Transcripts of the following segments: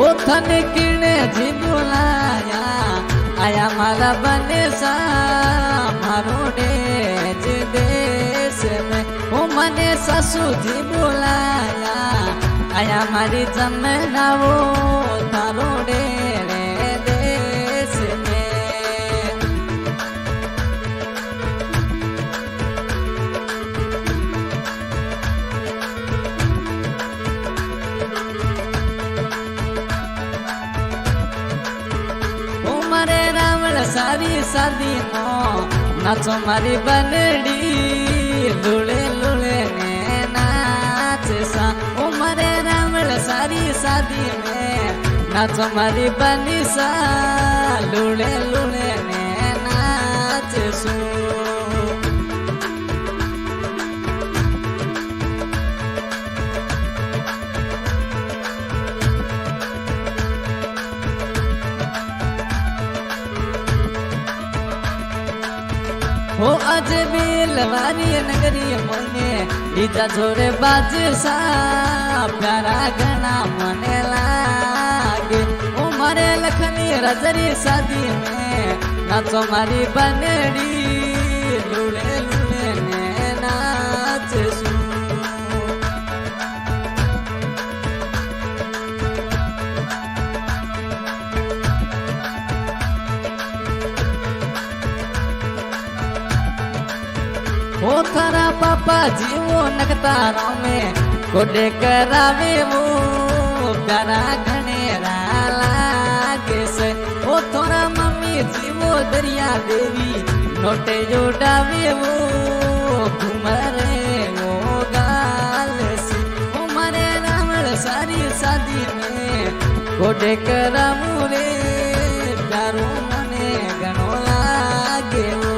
ओ थने किने जी बुलाया आया मारा बने सा मारो देश देश में ओ मने ससु जी बुलाया आया मारी जमना वो थारो डेरे देश में मारे रावण सारी शादी नो नाचो मारी बनड़ी लुले लुले ने नाच सा ओ मारे रावण सारी शादी में नाचो मारी बनी सा लुले लुले ने नाच सू हो अज बेलवारी नगरी मने बीजा छोरे बाज सा प्यारा घना मने लागे ओ मारे लखनी रजरी शादी में नाचो मारी बनड़ी लुले लुले ने नाच सू ओ थारा पापा जी वो नगतारों में गोडे करावे वो प्यारा घनेरा लागे से ओ थोड़ा मम्मी जी वो दरिया देवी नोटे जोड़ावे वो घुमरे वो गाल से ओ मारे रावण सारी शादी में गोडे करावू रे प्यारो मने घणो लागे वो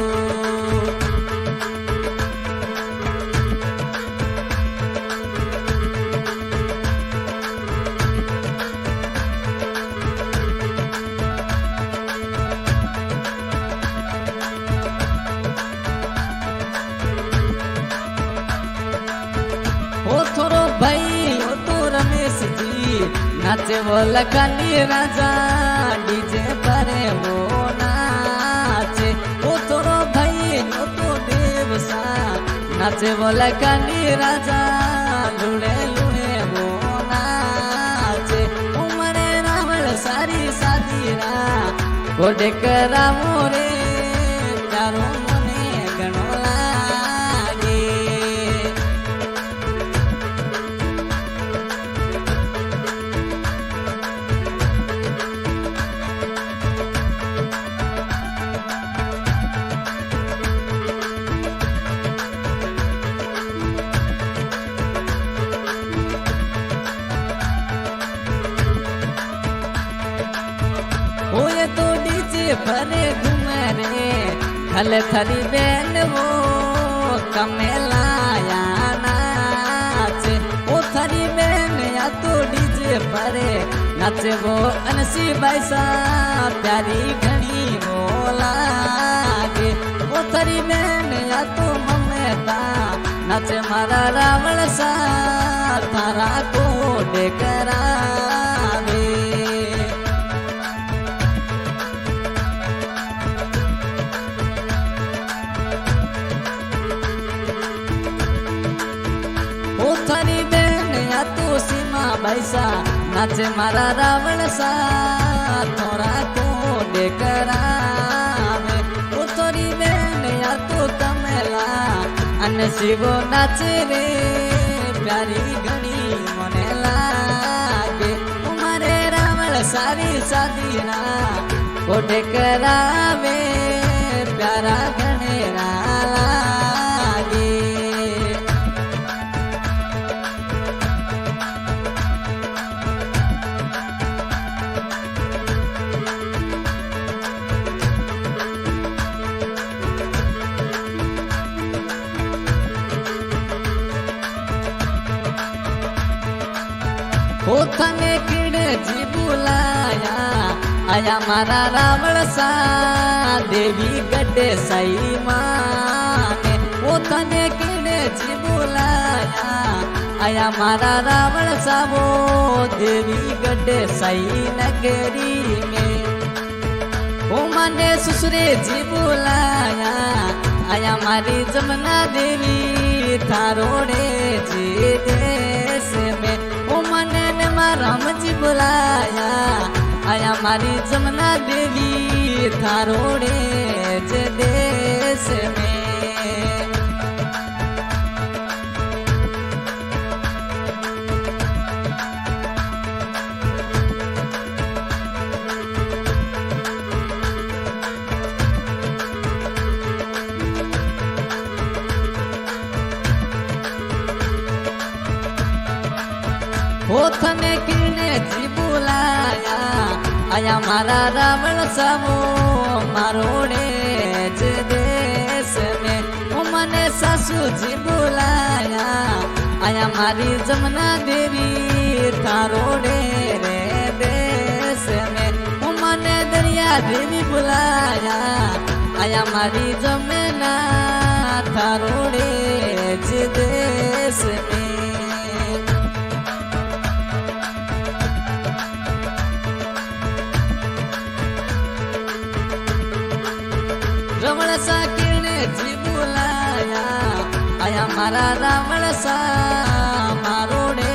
ओ थोरो भाई ओ तो रमेश जी नाचे वो लखनी राजा डीजे परे वो नाचे ओ थोरो भाई ओ तो देव सा नाचे वो लखनी राजा लुड़े लुड़े वो नाचे उमरे रावण सारी शादी रा गोडे करावो रे प्यारो मने घणो लागे ओए तो डीजे भरे घूमे रे खल थरी बेन वो कमेलाया नाचे ओ थरी बेन या तो डीजे भरे नाचे वो अनसी बैसा प्यारी घनी वो लागे ओ थरी बेन या तो ममता नाचे मारा रावण सा थारा को करावे थारी बहन या तो सीमा बैसा नाचे मारा रावण सा थोड़ा को करावे ओ थोरी बहन या तो कमला अन शिवो नाचे रे प्यारी घड़ी मने लागे तुम्हारे रावण सारी शादी ना कोटे करावे प्यारा घनेरा लागे ओ थने किड़े जी बुलाया आया मारा रावण सा देवी गड्ढे सही माने ओ थने किड़े जी बुलाया आया मारा रावण सावो देवी गड्ढे सही नगरी में। ओ माने ससुरे जी बुलाया आया मारी जमुना देवी थारोड़े जी देश में। ओ माने ने राम जी बुलाया आया मारी जमुना देवी थारोड़े जी देश में। थने किने जी बुलाया आया मारा रावण सावो मारोड़े जे देश में। ओ मने सासू जी बुलाया आया मारी जमुना देवी थारोड़े रे देश में। ओ मने दरिया देवी बुलाया आया मारी जमुना थारोड़े जे देश में। रावण सा किने जी बुलाया आया मारा रावण सा मारोड़े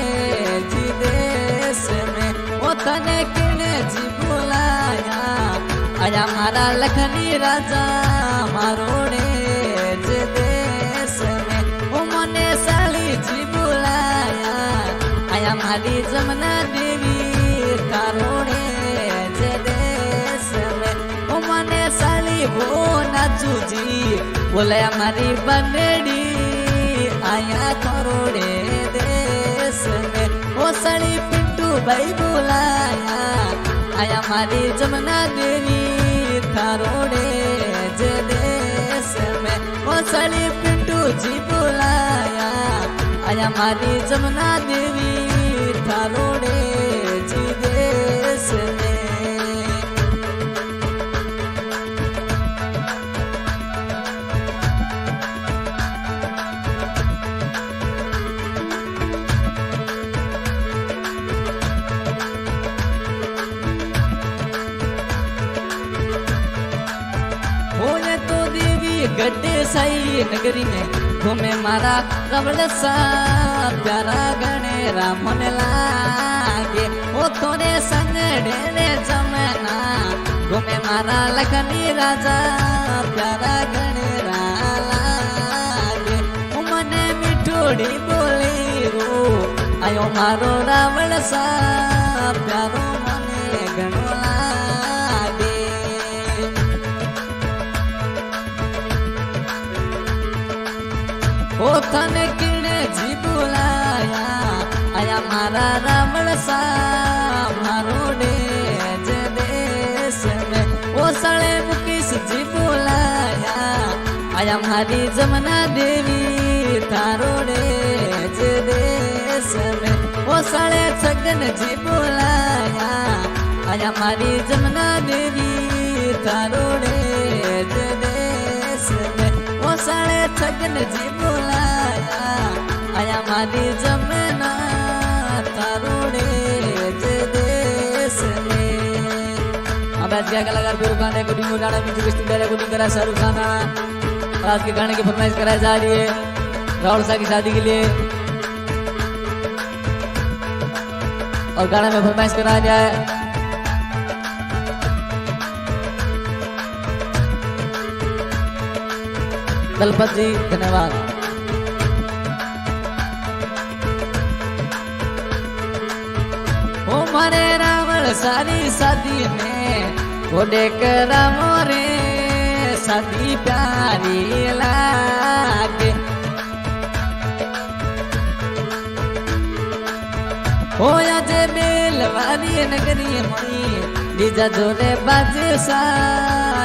जी देश में। ओ थने किने जी बुलाया आया मारा लखनी राजा मारोड़े जी देश में। ओ मने साली जी बुलाया आया मारी जमुना देवी थारोड़े जी देश में। ओ मने साली वो नाचू जी बोले हमारी बनेड़ी आया थारोड़े देश में। ओ सड़ी पिंटू भाई बुलाया आया हमारी जमुना देवी थारोड़े जे देश में। ओ सड़ी पिंटू जी बुलाया आया हमारी जमुना देवी थारोड़े जी देश में। गड्ढे सही नगरी में घूमे मारा रावण सा प्यारा गणे रामन लागे। ओ थोड़े संगड़े ने जमना घूमे मारा लखनी राजा प्यारा गणे लागे। मने मिठोड़ी बोली रो आयो मारो रावण सा प्यारो मने गणो लागे। ओ थने किने जी बुलाया आया मारा रावण सा मारोड़े जे देश में। ओ साले मुकेश जी बुलाया आया मारी जमुना देवी थारोड़े जे देश में। ओ साले छगन जी बुलाया आया मारी जमुना देवी थारोड़े जे देश में। ओ साले छगन जी बुलाया आया मारी जमुना थारोड़े जे देश में। अब आज क्या कलाकार फिर गाने को डिंगो गाना म्यूजिक स्टूडियो को डिंग करा शाहरुख खान। आज के गाने की फरमाइश कराई जा रही है राहुल शाह की शादी के लिए और गाना में फरमाइश कराया जाए दलपत जी। धन्यवाद। ओ मारे रावण सारी शादी में घोड़े करा मोरे शादी प्यारी लागे। हो जे बेलवारी नगरी मई डीजा जोरे बाजे सा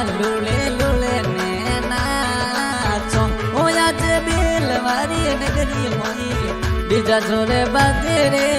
लुले लुले ने नाचो। हो जे बेलवारी नगरी मई डीजा जोरे बाजे रे